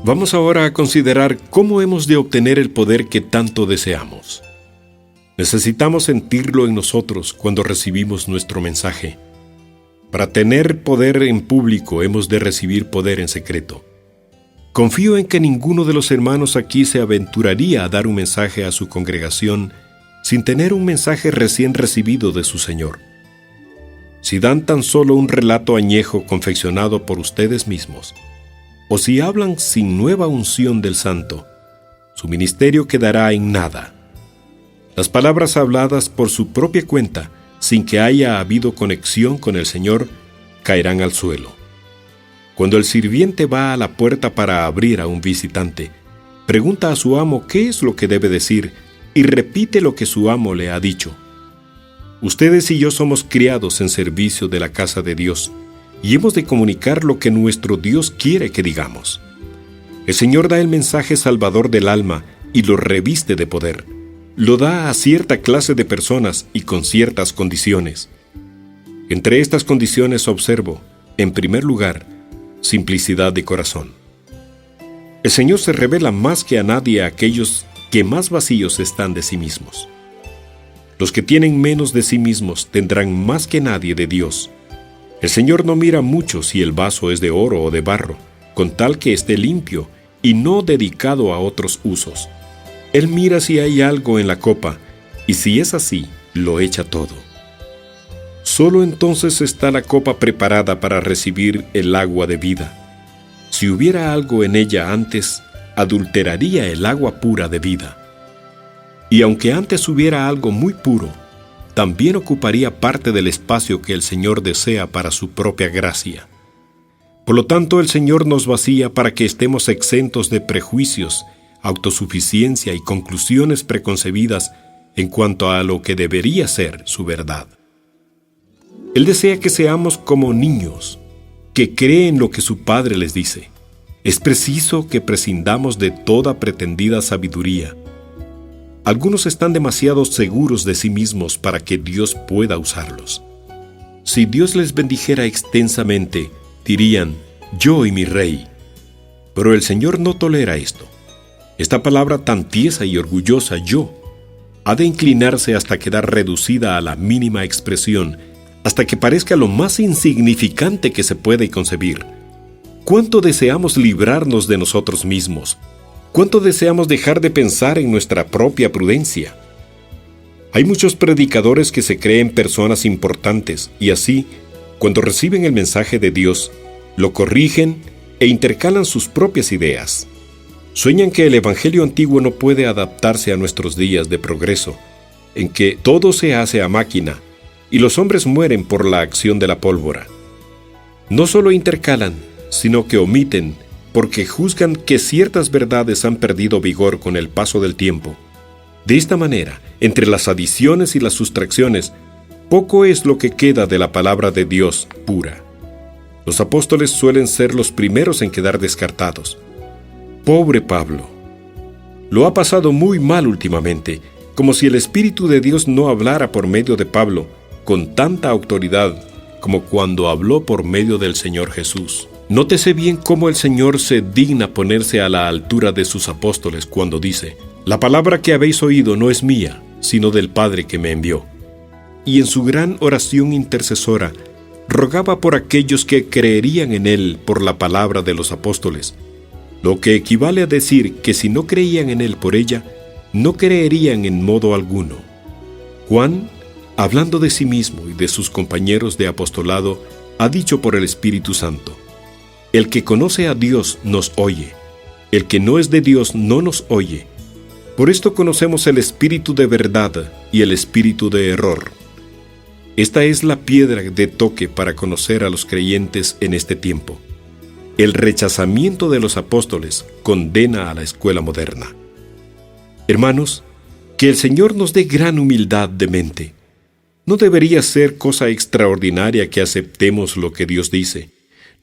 Vamos ahora a considerar cómo hemos de obtener el poder que tanto deseamos. Necesitamos sentirlo en nosotros cuando recibimos nuestro mensaje. Para tener poder en público hemos de recibir poder en secreto. Confío en que ninguno de los hermanos aquí se aventuraría a dar un mensaje a su congregación sin tener un mensaje recién recibido de su Señor. Si dan tan solo un relato añejo confeccionado por ustedes mismos, o si hablan sin nueva unción del Santo, su ministerio quedará en nada. Las palabras habladas por su propia cuenta, sin que haya habido conexión con el Señor, caerán al suelo. Cuando el sirviente va a la puerta para abrir a un visitante, pregunta a su amo qué es lo que debe decir y repite lo que su amo le ha dicho. Ustedes y yo somos criados en servicio de la casa de Dios y hemos de comunicar lo que nuestro Dios quiere que digamos. El Señor da el mensaje salvador del alma y lo reviste de poder. Lo da a cierta clase de personas y con ciertas condiciones. Entre estas condiciones observo, en primer lugar, simplicidad de corazón. El Señor se revela más que a nadie a aquellos que más vacíos están de sí mismos. Los que tienen menos de sí mismos tendrán más que nadie de Dios. El Señor no mira mucho si el vaso es de oro o de barro, con tal que esté limpio y no dedicado a otros usos. Él mira si hay algo en la copa, y si es así, lo echa todo. Solo entonces está la copa preparada para recibir el agua de vida. Si hubiera algo en ella antes, adulteraría el agua pura de vida. Y aunque antes hubiera algo muy puro, también ocuparía parte del espacio que el Señor desea para su propia gracia. Por lo tanto, el Señor nos vacía para que estemos exentos de prejuicios, autosuficiencia y conclusiones preconcebidas en cuanto a lo que debería ser su verdad. Él desea que seamos como niños, que creen lo que su Padre les dice. Es preciso que prescindamos de toda pretendida sabiduría. Algunos están demasiado seguros de sí mismos para que Dios pueda usarlos. Si Dios les bendijera extensamente, dirían, yo y mi rey. Pero el Señor no tolera esto. Esta palabra tan tiesa y orgullosa, yo, ha de inclinarse hasta quedar reducida a la mínima expresión, hasta que parezca lo más insignificante que se puede concebir. ¿Cuánto deseamos librarnos de nosotros mismos? ¿Cuánto deseamos dejar de pensar en nuestra propia prudencia? Hay muchos predicadores que se creen personas importantes y así, cuando reciben el mensaje de Dios, lo corrigen e intercalan sus propias ideas. Sueñan que el Evangelio antiguo no puede adaptarse a nuestros días de progreso, en que todo se hace a máquina y los hombres mueren por la acción de la pólvora. No solo intercalan, sino que omiten, porque juzgan que ciertas verdades han perdido vigor con el paso del tiempo. De esta manera, entre las adiciones y las sustracciones, poco es lo que queda de la palabra de Dios pura. Los apóstoles suelen ser los primeros en quedar descartados. Pobre Pablo. Lo ha pasado muy mal últimamente, como si el Espíritu de Dios no hablara por medio de Pablo con tanta autoridad como cuando habló por medio del Señor Jesús. Nótese bien cómo el Señor se digna ponerse a la altura de sus apóstoles cuando dice, la palabra que habéis oído no es mía, sino del Padre que me envió. Y en su gran oración intercesora, rogaba por aquellos que creerían en Él por la palabra de los apóstoles, lo que equivale a decir que si no creían en Él por ella, no creerían en modo alguno. Juan, hablando de sí mismo y de sus compañeros de apostolado, ha dicho por el Espíritu Santo, el que conoce a Dios nos oye, el que no es de Dios no nos oye. Por esto conocemos el espíritu de verdad y el espíritu de error. Esta es la piedra de toque para conocer a los creyentes en este tiempo. El rechazamiento de los apóstoles condena a la escuela moderna. Hermanos, que el Señor nos dé gran humildad de mente. No debería ser cosa extraordinaria que aceptemos lo que Dios dice.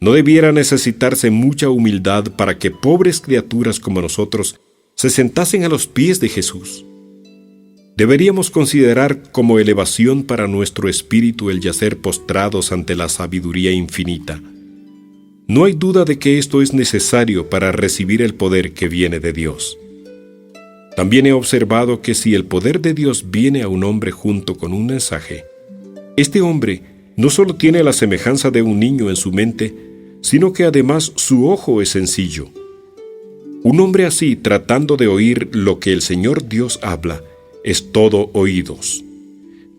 No debiera necesitarse mucha humildad para que pobres criaturas como nosotros se sentasen a los pies de Jesús. Deberíamos considerar como elevación para nuestro espíritu el yacer postrados ante la sabiduría infinita. No hay duda de que esto es necesario para recibir el poder que viene de Dios. También he observado que si el poder de Dios viene a un hombre junto con un mensaje, este hombre no solo tiene la semejanza de un niño en su mente, sino que además su ojo es sencillo. Un hombre así, tratando de oír lo que el Señor Dios habla, es todo oídos.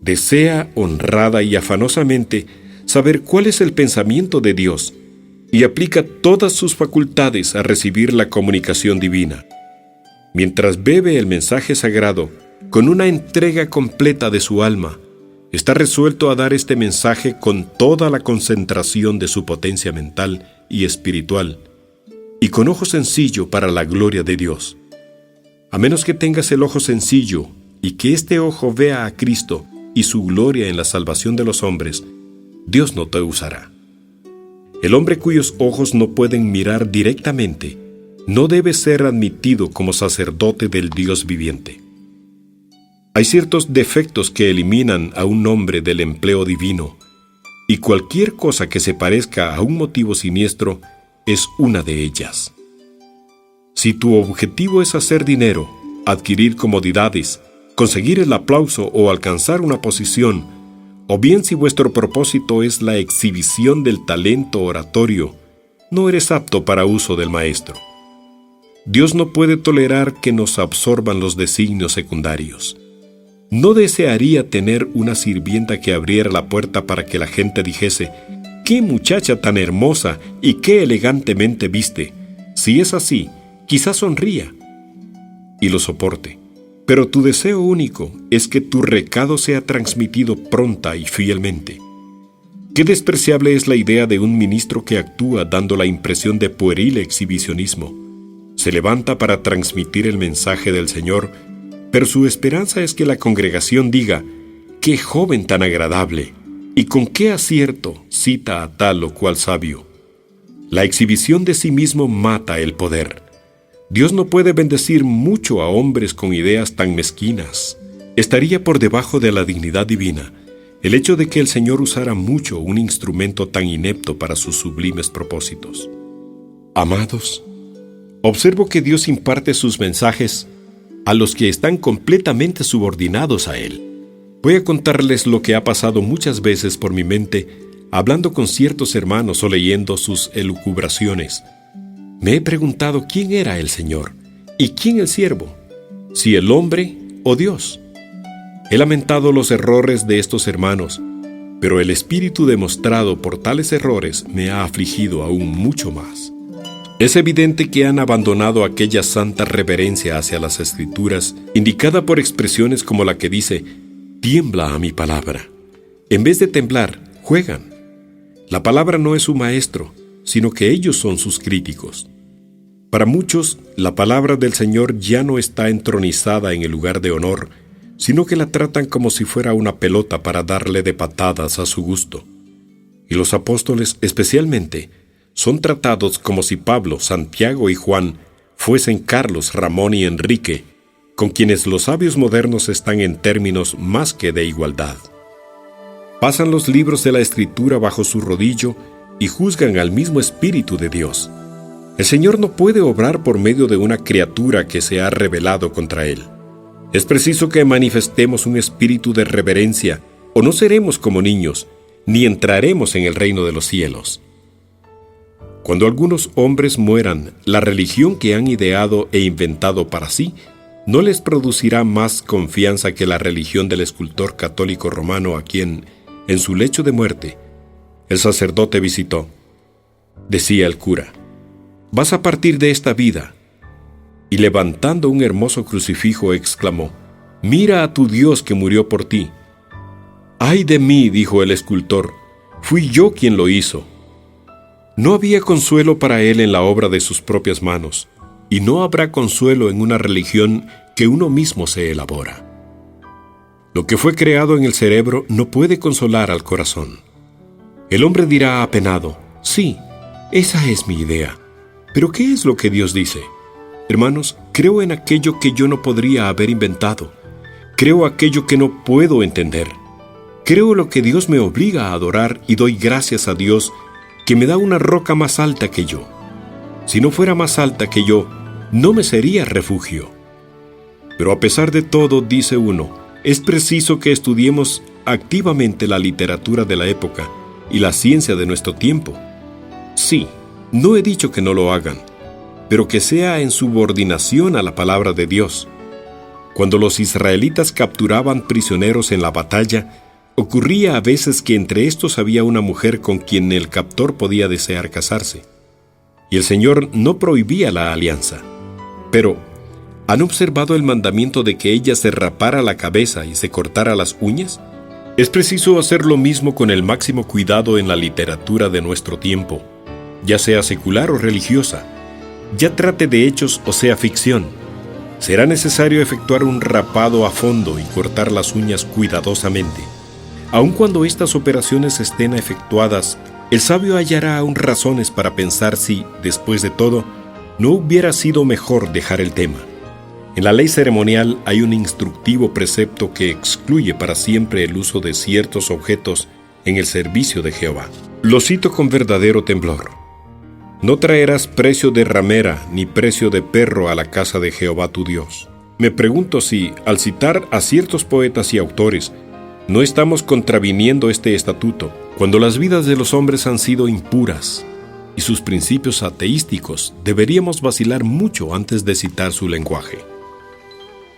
Desea honrada y afanosamente saber cuál es el pensamiento de Dios y aplica todas sus facultades a recibir la comunicación divina. Mientras bebe el mensaje sagrado con una entrega completa de su alma, está resuelto a dar este mensaje con toda la concentración de su potencia mental y espiritual, y con ojo sencillo para la gloria de Dios. A menos que tengas el ojo sencillo y que este ojo vea a Cristo y su gloria en la salvación de los hombres, Dios no te usará. El hombre cuyos ojos no pueden mirar directamente no debe ser admitido como sacerdote del Dios viviente. Hay ciertos defectos que eliminan a un hombre del empleo divino, y cualquier cosa que se parezca a un motivo siniestro es una de ellas. Si tu objetivo es hacer dinero, adquirir comodidades, conseguir el aplauso o alcanzar una posición, o bien si vuestro propósito es la exhibición del talento oratorio, no eres apto para uso del maestro. Dios no puede tolerar que nos absorban los designios secundarios. No desearía tener una sirvienta que abriera la puerta para que la gente dijese: ¡qué muchacha tan hermosa y qué elegantemente viste! Si es así, quizás sonría y lo soporte. Pero tu deseo único es que tu recado sea transmitido pronta y fielmente. Qué despreciable es la idea de un ministro que actúa dando la impresión de pueril exhibicionismo. Se levanta para transmitir el mensaje del Señor, pero su esperanza es que la congregación diga: ¡qué joven tan agradable! Y con qué acierto cita a tal o cual sabio. La exhibición de sí mismo mata el poder. Dios no puede bendecir mucho a hombres con ideas tan mezquinas. Estaría por debajo de la dignidad divina el hecho de que el Señor usara mucho un instrumento tan inepto para sus sublimes propósitos. Amados, observo que Dios imparte sus mensajes a los que están completamente subordinados a Él. Voy a contarles lo que ha pasado muchas veces por mi mente hablando con ciertos hermanos o leyendo sus elucubraciones. Me he preguntado quién era el Señor y quién el siervo, si el hombre o Dios. He lamentado los errores de estos hermanos, pero el espíritu demostrado por tales errores me ha afligido aún mucho más. Es evidente que han abandonado aquella santa reverencia hacia las Escrituras, indicada por expresiones como la que dice: tiembla a mi palabra. En vez de temblar, juegan. La palabra no es su maestro, sino que ellos son sus críticos. Para muchos, la palabra del Señor ya no está entronizada en el lugar de honor, sino que la tratan como si fuera una pelota para darle de patadas a su gusto. Y los apóstoles, especialmente, son tratados como si Pablo, Santiago y Juan fuesen Carlos, Ramón y Enrique, con quienes los sabios modernos están en términos más que de igualdad. Pasan los libros de la Escritura bajo su rodillo y juzgan al mismo Espíritu de Dios. El Señor no puede obrar por medio de una criatura que se ha rebelado contra Él. Es preciso que manifestemos un espíritu de reverencia, o no seremos como niños, ni entraremos en el reino de los cielos. Cuando algunos hombres mueran, la religión que han ideado e inventado para sí no les producirá más confianza que la religión del escultor católico romano a quien, en su lecho de muerte, el sacerdote visitó. Decía el cura: «Vas a partir de esta vida». Y levantando un hermoso crucifijo exclamó: «Mira a tu Dios que murió por ti». «¡Ay de mí!», dijo el escultor, «fui yo quien lo hizo». No había consuelo para él en la obra de sus propias manos, y no habrá consuelo en una religión que uno mismo se elabora. Lo que fue creado en el cerebro no puede consolar al corazón. El hombre dirá apenado: «Sí, esa es mi idea». ¿Pero qué es lo que Dios dice? Hermanos, creo en aquello que yo no podría haber inventado. Creo aquello que no puedo entender. Creo lo que Dios me obliga a adorar y doy gracias a Dios que me da una roca más alta que yo. Si no fuera más alta que yo, no me sería refugio. Pero a pesar de todo, dice uno, es preciso que estudiemos activamente la literatura de la época y la ciencia de nuestro tiempo. Sí, no he dicho que no lo hagan, pero que sea en subordinación a la palabra de Dios. Cuando los israelitas capturaban prisioneros en la batalla, ocurría a veces que entre estos había una mujer con quien el captor podía desear casarse. Y el Señor no prohibía la alianza. Pero, ¿han observado el mandamiento de que ella se rapara la cabeza y se cortara las uñas? Es preciso hacer lo mismo con el máximo cuidado en la literatura de nuestro tiempo, ya sea secular o religiosa, ya trate de hechos o sea ficción. Será necesario efectuar un rapado a fondo y cortar las uñas cuidadosamente. Aun cuando estas operaciones estén efectuadas, el sabio hallará aún razones para pensar si, después de todo, no hubiera sido mejor dejar el tema. En la ley ceremonial hay un instructivo precepto que excluye para siempre el uso de ciertos objetos en el servicio de Jehová. Lo cito con verdadero temblor. No traerás precio de ramera ni precio de perro a la casa de Jehová tu Dios. Me pregunto si, al citar a ciertos poetas y autores, no estamos contraviniendo este estatuto, cuando las vidas de los hombres han sido impuras y sus principios ateísticos. Deberíamos vacilar mucho antes de citar su lenguaje.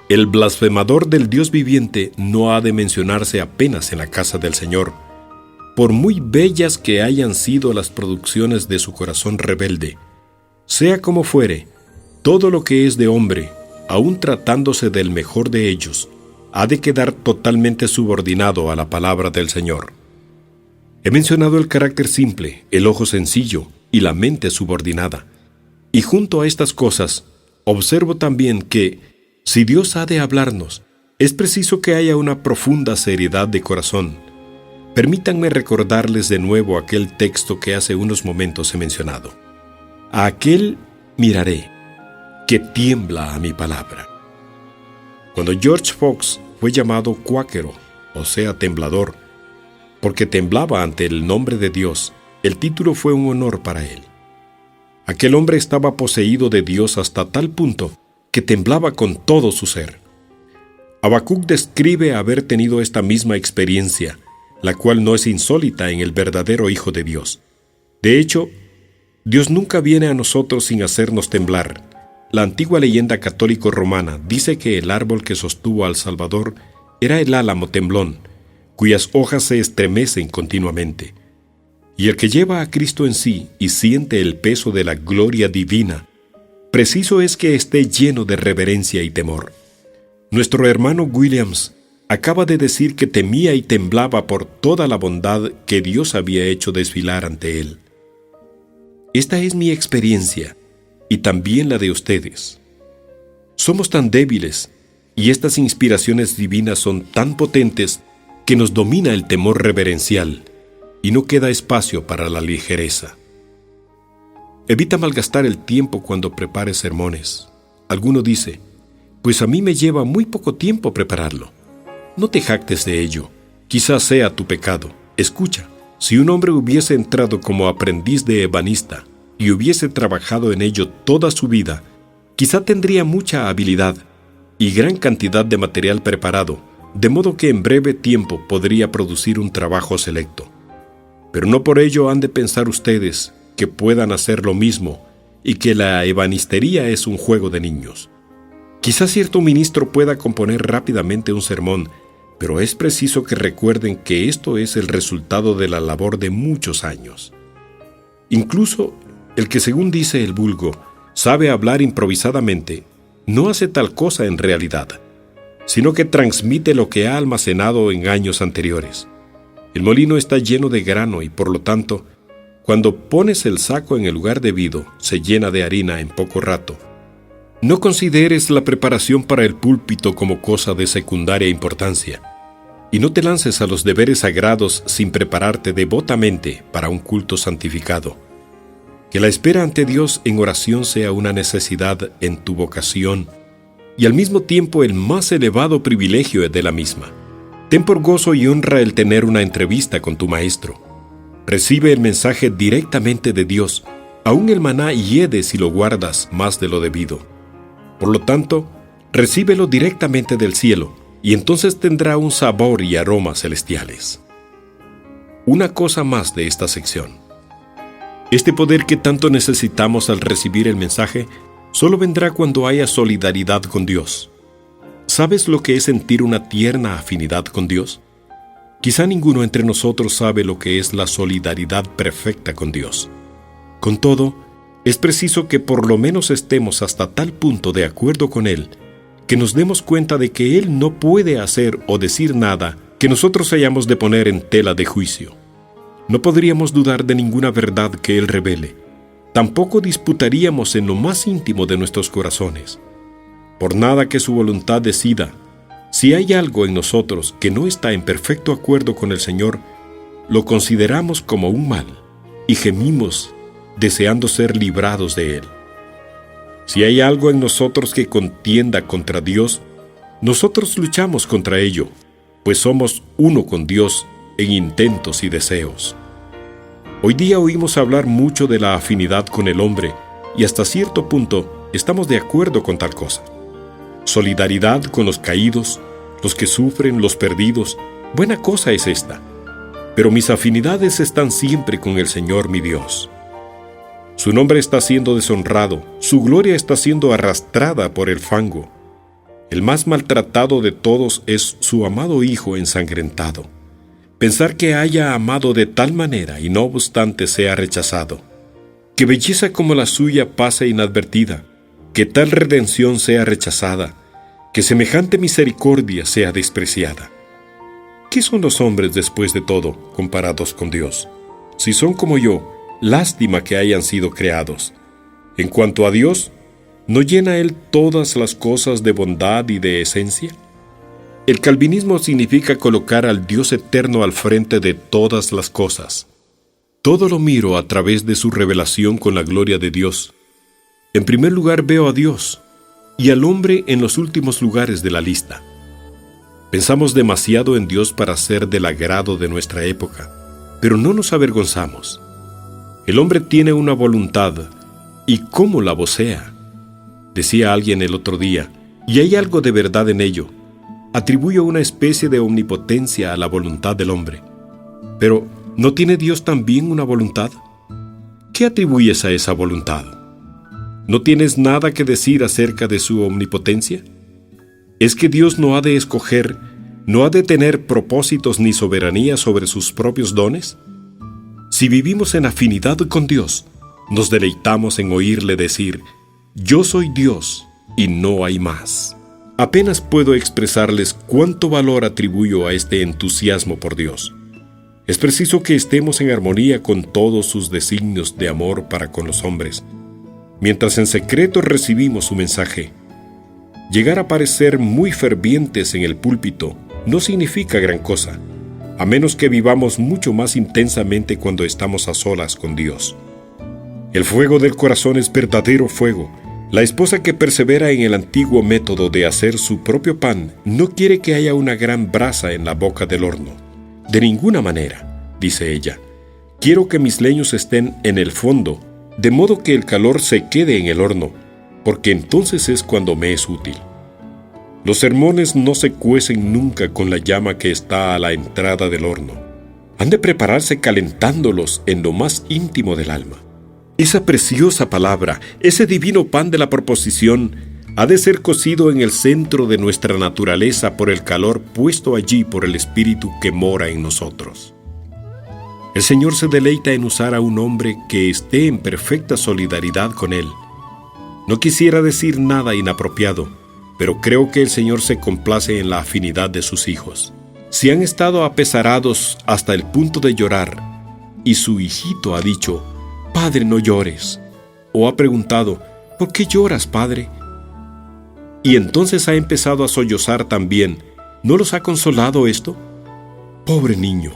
El blasfemador del Dios viviente no ha de mencionarse apenas en la casa del Señor, por muy bellas que hayan sido las producciones de su corazón rebelde. Sea como fuere, todo lo que es de hombre, aun tratándose del mejor de ellos, ha de quedar totalmente subordinado a la palabra del Señor. He mencionado el carácter simple, el ojo sencillo y la mente subordinada. Y junto a estas cosas, observo también que, si Dios ha de hablarnos, es preciso que haya una profunda seriedad de corazón. Permítanme recordarles de nuevo aquel texto que hace unos momentos he mencionado. A aquel miraré, que tiembla a mi palabra. Cuando George Fox fue llamado cuáquero, o sea, temblador, porque temblaba ante el nombre de Dios, el título fue un honor para él. Aquel hombre estaba poseído de Dios hasta tal punto que temblaba con todo su ser. Habacuc describe haber tenido esta misma experiencia, la cual no es insólita en el verdadero Hijo de Dios. De hecho, Dios nunca viene a nosotros sin hacernos temblar. La antigua leyenda católico-romana dice que el árbol que sostuvo al Salvador era el álamo temblón, cuyas hojas se estremecen continuamente. Y el que lleva a Cristo en sí y siente el peso de la gloria divina, preciso es que esté lleno de reverencia y temor. Nuestro hermano Williams acaba de decir que temía y temblaba por toda la bondad que Dios había hecho desfilar ante él. Esta es mi experiencia y también la de ustedes. Somos tan débiles y estas inspiraciones divinas son tan potentes que nos domina el temor reverencial y no queda espacio para la ligereza. Evita malgastar el tiempo cuando prepares sermones. Alguno dice, pues a mí me lleva muy poco tiempo prepararlo. No te jactes de ello, quizás sea tu pecado. Escucha, si un hombre hubiese entrado como aprendiz de ebanista y hubiese trabajado en ello toda su vida, quizá tendría mucha habilidad y gran cantidad de material preparado, de modo que en breve tiempo podría producir un trabajo selecto. Pero no por ello han de pensar ustedes que puedan hacer lo mismo y que la ebanistería es un juego de niños. Quizá cierto ministro pueda componer rápidamente un sermón, pero es preciso que recuerden que esto es el resultado de la labor de muchos años. Incluso el que, según dice el vulgo, sabe hablar improvisadamente, no hace tal cosa en realidad, sino que transmite lo que ha almacenado en años anteriores. El molino está lleno de grano y, por lo tanto, cuando pones el saco en el lugar debido, se llena de harina en poco rato. No consideres la preparación para el púlpito como cosa de secundaria importancia, y no te lances a los deberes sagrados sin prepararte devotamente para un culto santificado. Que la espera ante Dios en oración sea una necesidad en tu vocación y al mismo tiempo el más elevado privilegio de la misma. Ten por gozo y honra el tener una entrevista con tu maestro. Recibe el mensaje directamente de Dios. Aún el maná hiede si lo guardas más de lo debido. Por lo tanto, recíbelo directamente del cielo, y entonces tendrá un sabor y aromas celestiales. Una cosa más de esta sección. Este poder que tanto necesitamos al recibir el mensaje solo vendrá cuando haya solidaridad con Dios. ¿Sabes lo que es sentir una tierna afinidad con Dios? Quizá ninguno entre nosotros sabe lo que es la solidaridad perfecta con Dios. Con todo, es preciso que por lo menos estemos hasta tal punto de acuerdo con Él, que nos demos cuenta de que Él no puede hacer o decir nada que nosotros hayamos de poner en tela de juicio. No podríamos dudar de ninguna verdad que Él revele. Tampoco disputaríamos en lo más íntimo de nuestros corazones. Por nada que su voluntad decida, si hay algo en nosotros que no está en perfecto acuerdo con el Señor, lo consideramos como un mal y gemimos deseando ser librados de él. Si hay algo en nosotros que contienda contra Dios, nosotros luchamos contra ello, pues somos uno con Dios en intentos y deseos. Hoy día oímos hablar mucho de la afinidad con el hombre y hasta cierto punto estamos de acuerdo con tal cosa. Solidaridad con los caídos, los que sufren, los perdidos, buena cosa es esta. Pero mis afinidades están siempre con el Señor mi Dios. Su nombre está siendo deshonrado, su gloria está siendo arrastrada por el fango. El más maltratado de todos es su amado Hijo ensangrentado. Pensar que haya amado de tal manera y no obstante sea rechazado. Que belleza como la suya pase inadvertida, que tal redención sea rechazada, que semejante misericordia sea despreciada. ¿Qué son los hombres después de todo, comparados con Dios? Si son como yo, lástima que hayan sido creados. En cuanto a Dios, ¿no llena Él todas las cosas de bondad y de esencia? El calvinismo significa colocar al Dios eterno al frente de todas las cosas. Todo lo miro a través de su revelación con la gloria de Dios. En primer lugar veo a Dios y al hombre en los últimos lugares de la lista. Pensamos demasiado en Dios para ser del agrado de nuestra época, pero no nos avergonzamos. El hombre tiene una voluntad, y cómo la vocea. Decía alguien el otro día, y hay algo de verdad en ello. Atribuyo una especie de omnipotencia a la voluntad del hombre. Pero, ¿no tiene Dios también una voluntad? ¿Qué atribuyes a esa voluntad? ¿No tienes nada que decir acerca de su omnipotencia? ¿Es que Dios no ha de escoger, no ha de tener propósitos ni soberanía sobre sus propios dones? Si vivimos en afinidad con Dios, nos deleitamos en oírle decir, «Yo soy Dios y no hay más». Apenas puedo expresarles cuánto valor atribuyo a este entusiasmo por Dios. Es preciso que estemos en armonía con todos sus designios de amor para con los hombres, mientras en secreto recibimos su mensaje. Llegar a parecer muy fervientes en el púlpito no significa gran cosa, a menos que vivamos mucho más intensamente cuando estamos a solas con Dios. El fuego del corazón es verdadero fuego. La esposa que persevera en el antiguo método de hacer su propio pan no quiere que haya una gran brasa en la boca del horno. De ninguna manera, dice ella. Quiero que mis leños estén en el fondo, de modo que el calor se quede en el horno, porque entonces es cuando me es útil. Los sermones no se cuecen nunca con la llama que está a la entrada del horno. Han de prepararse calentándolos en lo más íntimo del alma. Esa preciosa palabra, ese divino pan de la proposición, ha de ser cocido en el centro de nuestra naturaleza por el calor puesto allí por el Espíritu que mora en nosotros. El Señor se deleita en usar a un hombre que esté en perfecta solidaridad con Él. No quisiera decir nada inapropiado, pero creo que el Señor se complace en la afinidad de sus hijos. Si han estado apesarados hasta el punto de llorar, y su hijito ha dicho, «Padre, no llores», o ha preguntado, «¿Por qué lloras, padre?», y entonces ha empezado a sollozar también, ¿no los ha consolado esto? Pobre niño,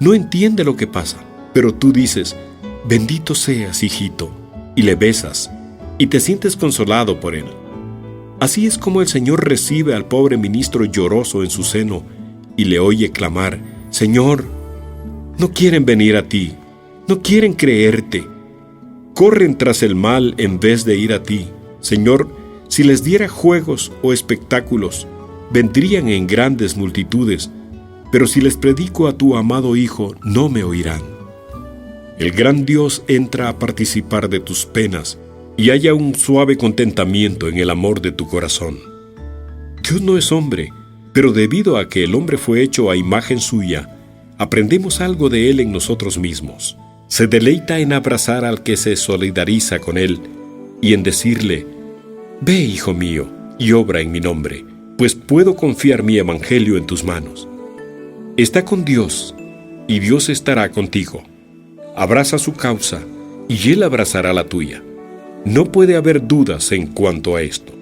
no entiende lo que pasa, pero tú dices, «Bendito seas, hijito», y le besas, y te sientes consolado por él. Así es como el Señor recibe al pobre ministro lloroso en su seno y le oye clamar, «Señor, no quieren venir a ti, No quieren creerte. Corren tras el mal en vez de ir a ti. Señor, si les diera juegos o espectáculos, vendrían en grandes multitudes, pero si les predico a tu amado Hijo, no me oirán. El gran Dios entra a participar de tus penas y haya un suave contentamiento en el amor de tu corazón. Dios no es hombre, pero debido a que el hombre fue hecho a imagen suya, aprendemos algo de él en nosotros mismos. Se deleita en abrazar al que se solidariza con él y en decirle: «Ve, hijo mío, y obra en mi nombre, pues puedo confiar mi evangelio en tus manos». Está con Dios, y Dios estará contigo. Abraza su causa, y Él abrazará la tuya. No puede haber dudas en cuanto a esto.